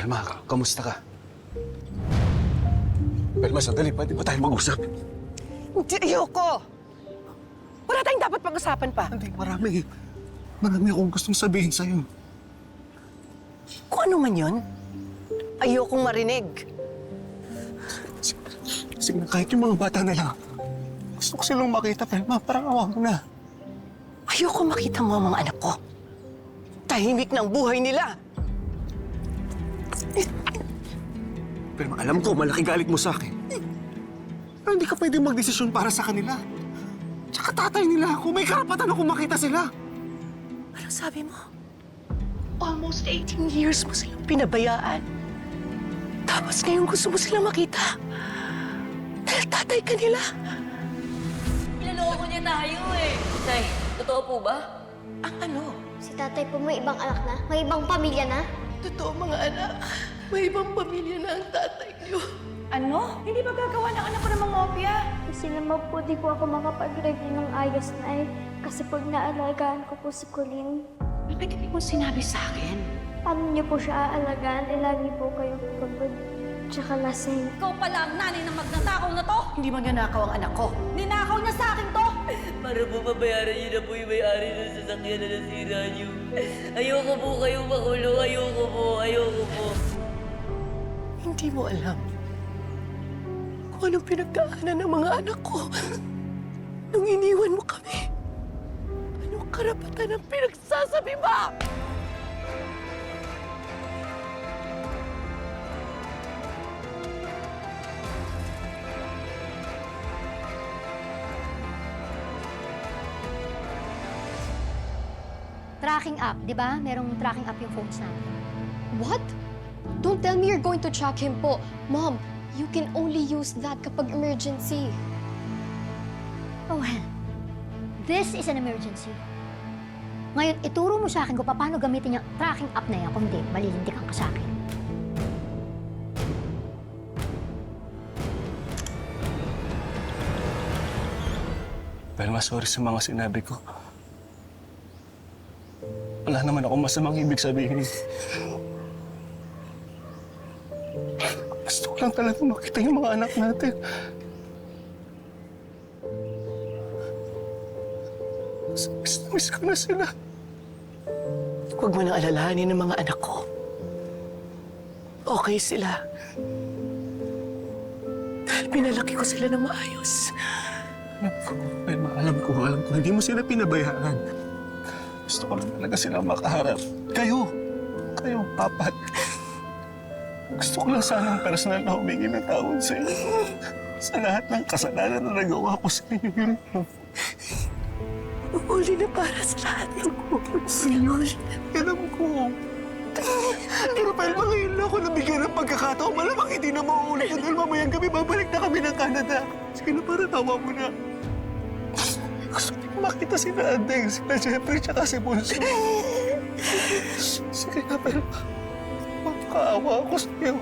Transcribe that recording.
Pelma, kamusta ka? Pelma, sandali. Pwede ba tayo mag-usap? Hindi, ayoko! Wala tayong dapat pag-usapan pa. Hindi, marami. Marami akong gustong sabihin sa'yo. Kung ano man yun, ayokong marinig. Sige na, kahit yung mga bata na lang. Gusto ko silang makita, Pelma. Parang awa mo na. Ayoko makita mo ang mga anak ko. Tahimik na ang buhay nila. Pelma, alam ko, malaki galit mo sa akin. Pero hindi ka pwede magdesisyon para sa kanila. Tsaka tatay nila ako. May karapatan ako makita sila. Ano sabi mo? Almost 18 years mo silang pinabayaan. Tapos ngayon gusto mo silang makita. Dahil tatay ka nila. Pinaloko niya tayo eh. Tay, totoo po ba? Ang ano? Si tatay po may ibang anak na, may ibang pamilya na. Totoo mga anak. May ibang pamilya na ang tatay niyo. Ano? Hindi ba gagawa ng anak ko ng mga opya? Kasi naman po di po ako makapag-review ng ayos na kasi pag naalagaan ko po si Colleen. Bakit hindi mo sinabi sa akin? Paano niyo po siya aalagaan? Lagi po kayo pagod. Tsaka lasing. Ikaw pala ang nanay ng magnanakaw na to! Hindi magnanakaw ang anak ko. Ninakaw niya sa akin to! Para po mabayaran niyo na po yung may-ari ng sasakyan na nasira niyo. Ayoko po kayong makulong. Ayoko po. Ayoko po. Hindi mo alam kung anong pinagdaanan ng mga anak ko nung iniwan mo kami. Anong karapatan ang pinagsasabi mo? Tracking app, di ba? Merong tracking app yung phones natin. What? Don't tell me you're going to track him po. Mom, you can only use that kapag emergency. Oh, well. This is an emergency. Ngayon, ituro mo sa akin kung paano gamitin yung tracking app na yan. Kung hindi, malilintikan ka sa akin. Pelma, sorry sa mga sinabi ko. Wala naman ako masamang ibig sabihin. Gusto ko lang talaga makita yung mga anak natin. Miss ko na sila. Huwag mo nang alalahanin ng mga anak ko. Okay sila. Dahil pinalaki ko sila ng maayos. Alam ko, hindi mo sila pinabayaan. Gusto ko lang talaga silang makaharap. Kayo, papat. Gusto ko lang sanang personal na humingi ng tawad sa inyo. Sa lahat ng kasalanan na nagawa ko sa inyo. Uli na para sa lahat ng Senyor. Alam ko. Pero Pelma, ngayon na ako nabigyan ng pagkakataon. Malamang hindi na mauulit yun dahil mamayang gabi babalik na kami ng Canada. Sige na, para tawa mo na. Gusto ko makita sila Adeng, sila Jeffrey, tsaka si Bunso. Sige na, Pelma. Magkaawa ako sa'yo.